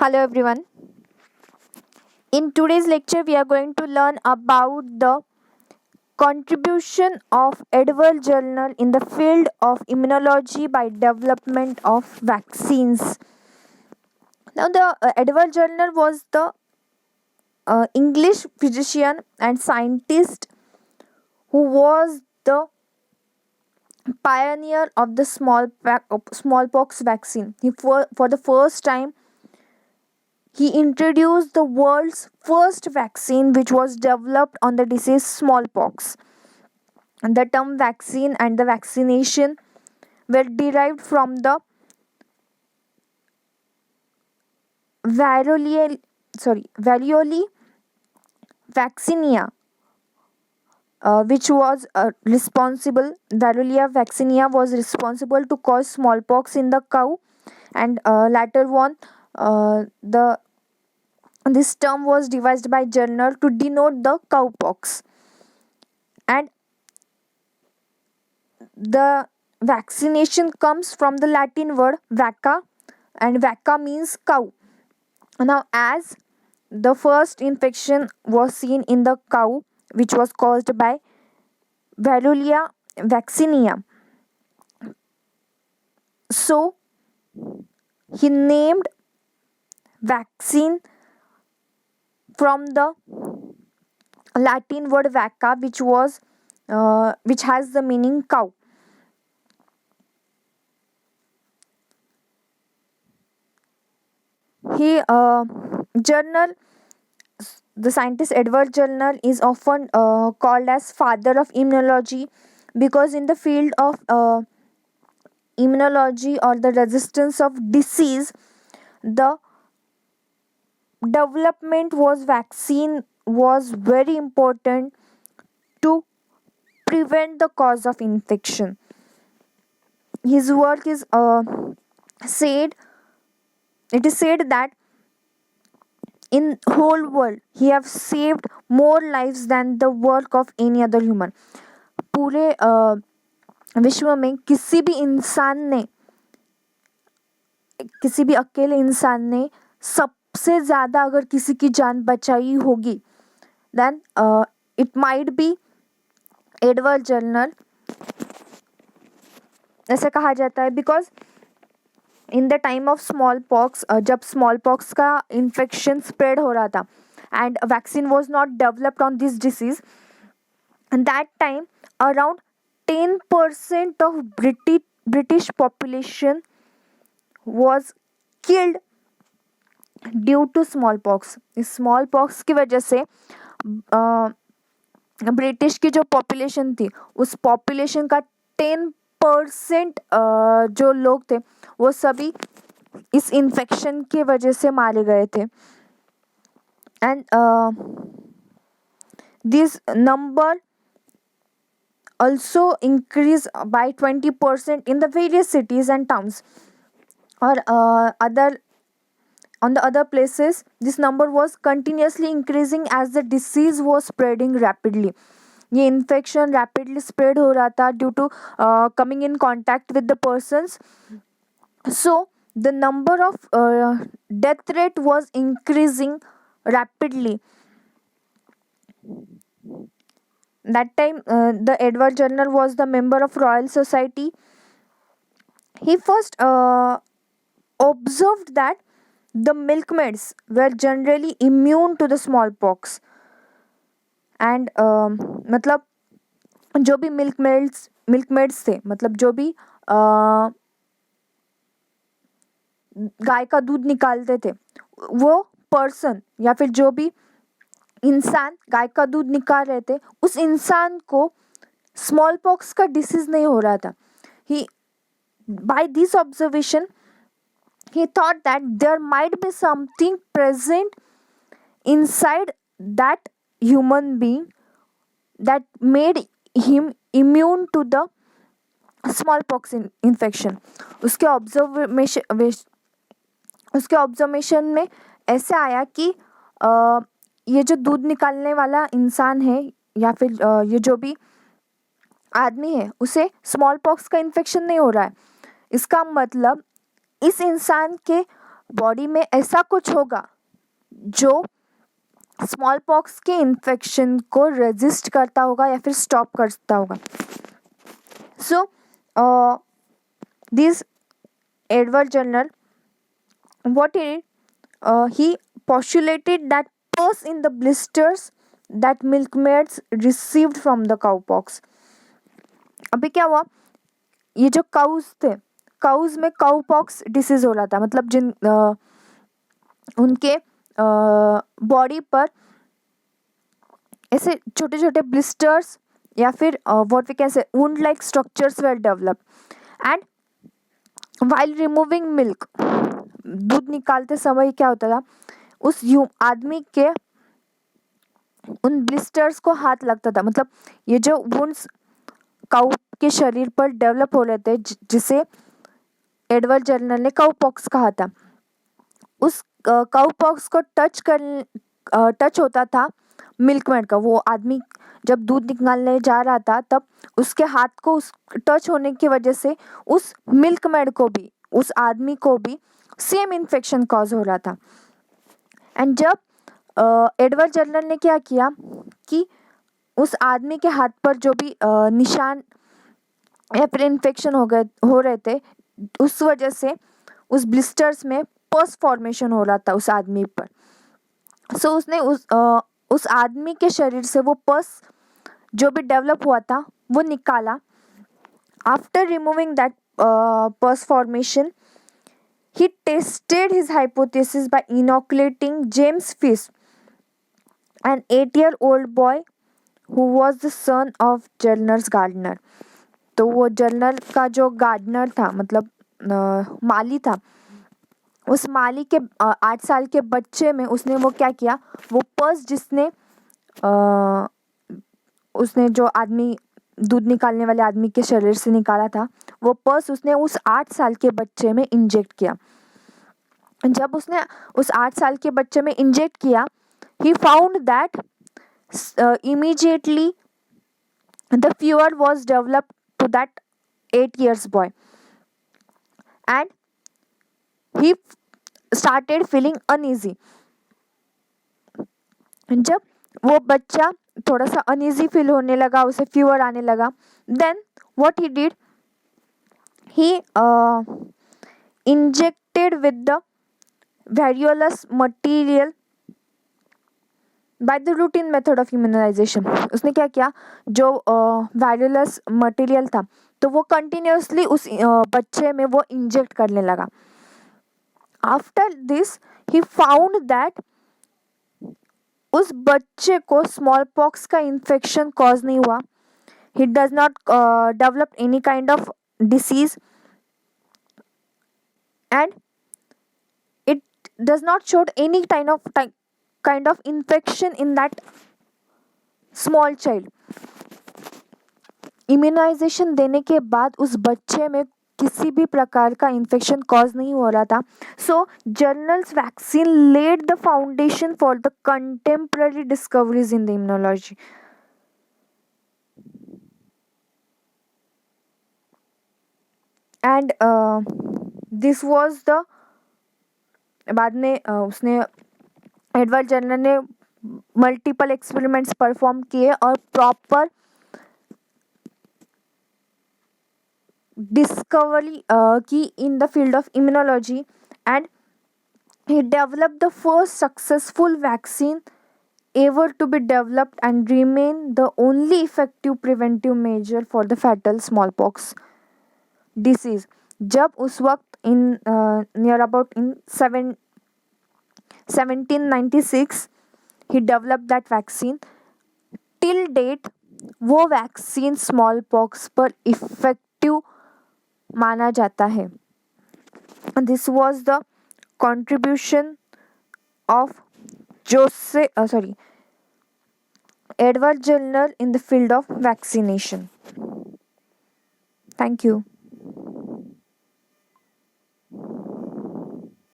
Hello everyone. In today's lecture, we are going to learn about the contribution of Edward Jenner in the field of immunology by development of vaccines. Now, the Edward Jenner was the English physician and scientist who was the pioneer of the smallpox vaccine. For the first time, he introduced the world's first vaccine, which was developed on the disease smallpox. And the term vaccine and the vaccination were derived from the varioli vaccinia, which was Varulia vaccinia was responsible to cause smallpox in the cow, and later on, the this term was devised by Jenner to denote the cowpox. And the vaccination comes from the Latin word vacca, and vacca means cow. Now, as the first infection was seen in the cow, which was caused by Varulia vaccinia, so he named vaccine from the Latin word vacca, which has the meaning cow. Jenner, the scientist Edward Jenner, is often called as father of immunology because in the field of immunology or the resistance of disease, the development was vaccine was very important to prevent the cause of infection. His work is said it is said that in whole world he have saved more lives than the work of any other human. पूरे विश्व में किसी भी अकेले इंसान ने सबसे ज़्यादा अगर किसी की जान बचाई होगी, then it might be Edward Jenner. ऐसा कहा जाता है because in the time of smallpox, जब स्मॉल पॉक्स का इन्फेक्शन स्प्रेड हो रहा था and vaccine was not developed on this disease, and that time around 10% of British population was killed due to smallpox. इस smallpox की वजह से British की जो पॉपुलेशन थी उस पॉपुलेशन का 10% जो लोग थे वो सभी इस इन्फेक्शन की वजह से मारे गए थे. And this number also increase by 20% in the various cities and towns, or on the other places this number was continuously increasing as the disease was spreading rapidly. ये इन्फेक्शन रैपिडली स्प्रेड हो रहा था due to coming in contact with the persons. So the number of death rate was increasing rapidly. That time, the Edward Jenner was the member of Royal Society. He first observed that the milkmaids were generally immune to the smallpox. And मतलब जो भी मिल्कमेड्स थे, मतलब जो भी गाय का दूध निकालते थे, वो पर्सन या फिर जो भी इंसान गाय का दूध निकाल रहे थे उस इंसान को स्मॉल पॉक्स का डिसीज नहीं हो रहा था. He by this observation he thought that there might be something present inside that human being that made him immune to the smallpox infection. उसके ऑब्जर्वेशन में ऐसे आया कि ये जो दूध निकालने वाला इंसान है या फिर ये जो भी आदमी है उसे स्मॉल पॉक्स का इन्फेक्शन नहीं हो रहा है. इसका मतलब इस इंसान के बॉडी में ऐसा कुछ होगा जो स्मॉल पॉक्स के इन्फेक्शन को रेजिस्ट करता होगा या फिर स्टॉप करता होगा. So this Edward general, what he postulated that pus in the blisters that milkmaids received from the cowpox. अभी क्या हुआ, ये जो काउज थे, काउज में काउपॉक्स डिसीज हो रहा था, मतलब जिन उनके बॉडी पर ऐसे छोटे छोटे ब्लिस्टर्स या फिर what we can say wound like structures were develop. And while removing milk, दूध निकालते समय क्या होता था, उस आदमी के उन ब्लिस्टर्स को हाथ लगता था. मतलब ये जो वुंड्स काउ के शरीर पर डेवलप हो रहे थे, जिसे एडवर्ड जर्नल ने काउपॉक्स कहा था, उस काउपॉक्स को टच होता था मिल्कमैन का. वो आदमी जब दूध निकालने जा रहा था तब उसके हाथ को उस टच होने की वजह से उस मिल्कमैन को भी, उस आदमी को भी सेम इन्फेक्शन कॉज हो रहा था. एंड जब एडवर्ड जर्नल ने क्या किया कि उस आदमी के हाथ पर जो भी निशान या फिर इन्फेक्शन हो रहे थे, उस वजह से उस ब्लिस्टर्स में पस फॉर्मेशन हो रहा था उस आदमी पर. सो उसने उस आदमी के शरीर से वो पस जो भी डेवलप हुआ था वो निकाला. After removing that pus formation, he tested his hypothesis by inoculating James Fish, an 8-year-old boy who was the son of Jernner's gardener. तो वो जर्नर का जो गार्डनर था, मतलब माली था, उस माली के 8 साल के बच्चे में उसने वो क्या किया, वो पस जिसने उसने जो आदमी दूध निकालने वाले आदमी के शरीर से निकाला था, वो पस उसने उस 8 साल के बच्चे में इंजेक्ट किया. जब उसने उस 8 साल के बच्चे में इंजेक्ट किया, he found that immediately the fever was developed to that 8 years boy and he started feeling uneasy. जब वो बच्चा थोड़ा सा अनईजी फील होने लगा, उसे फीवर आने लगा, then what he did, he injected with the variolous material by the routine method of immunization. उसने क्या किया, जो variolous material था तो वो कंटिन्यूसली उस बच्चे में वो इंजेक्ट करने लगा. After this he found that उस बच्चे को स्मॉल पॉक्स का इन्फेक्शन कॉज नहीं हुआ. He does not develop any kind of disease and does not show any kind of infection in that small child. Immunisation देने के बाद उस बच्चे में किसी भी प्रकार का इन्फेक्शन कॉज नहीं हो रहा था. So Jenner's vaccine led the foundation for the contemporary discoveries in the immunology. And this was the, बाद में उसने एडवर्ड जर्नर ने मल्टीपल एक्सपेरिमेंट्स परफॉर्म किए और प्रॉपर डिस्कवरी की in the field of immunology and he developed the first successful vaccine ever to be developed and remain the only effective preventive measure for the fatal smallpox disease. जब उस वक्त in near about in 1796 he developed that vaccine. Till date वो vaccine smallpox पर effective माना जाता है. This was the contribution of Edward Jenner in the field of vaccination. Thank you.